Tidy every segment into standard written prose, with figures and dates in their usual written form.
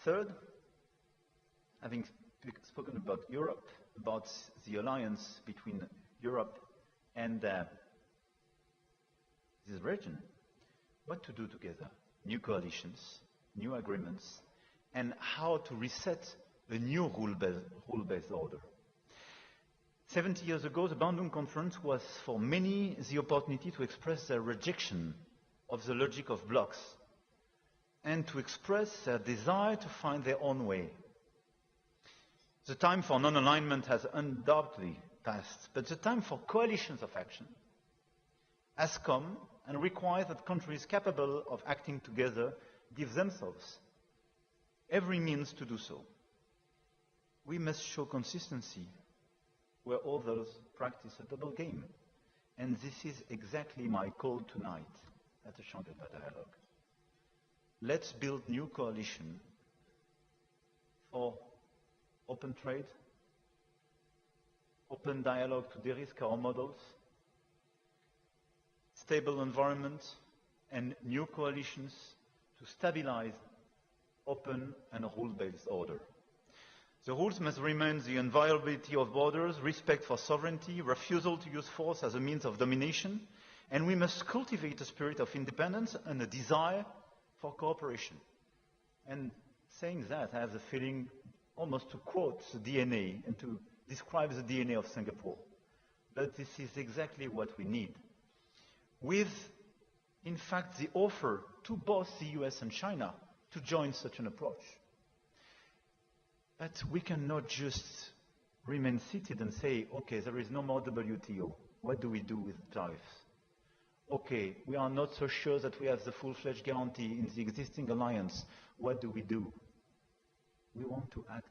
Third, having spoken about Europe, about the alliance between Europe and this region, what to do together? New coalitions, new agreements, and how to reset a new rule-based order. 70 years ago, the Bandon Conference was for many the opportunity to express their rejection of the logic of blocks and to express their desire to find their own way. The time for non-alignment has undoubtedly passed, but the time for coalitions of action has come and requires that countries capable of acting together give themselves every means to do so. We must show consistency where others practice a double game. And this is exactly my call tonight at the Shangri-La Dialogue. Let's build new coalition for open trade, open dialogue to de-risk our models, stable environment, and new coalitions to stabilize open and rule-based order. The rules must remain the inviolability of borders, respect for sovereignty, refusal to use force as a means of domination, and we must cultivate a spirit of independence and a desire for cooperation. And saying that, I have the feeling almost to quote the DNA and to describe the DNA of Singapore. But this is exactly what we need. With, in fact, the offer to both the US and China to join such an approach. But we cannot just remain seated and say, okay, there is no more WTO. What do we do with tariffs? Okay, we are not so sure that we have the full-fledged guarantee in the existing alliance. What do we do? We want to act.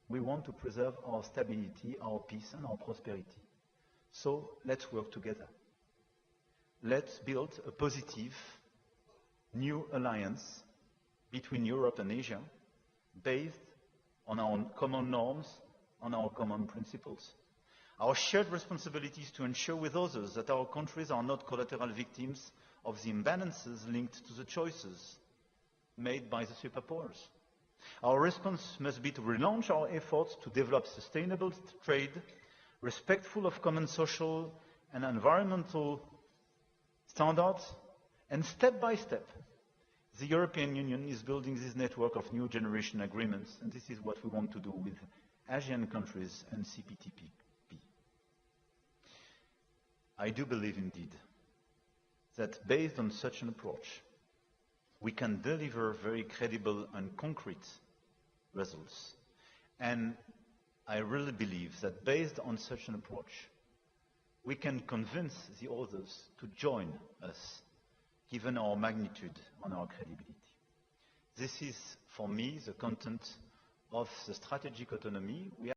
We want to preserve our stability, our peace, and our prosperity. So let's work together. Let's build a positive new alliance between Europe and Asia based on our common norms, on our common principles. Our shared responsibility is to ensure with others that our countries are not collateral victims of the imbalances linked to the choices made by the superpowers. Our response must be to relaunch our efforts to develop sustainable trade, respectful of common social and environmental standards, and step by step, the European Union is building this network of new generation agreements, and this is what we want to do with ASEAN countries and CPTPP. I do believe indeed that based on such an approach, we can deliver very credible and concrete results. And I really believe that based on such an approach, we can convince the others to join us, given our magnitude and our credibility. This is, for me, the content of the strategic autonomy.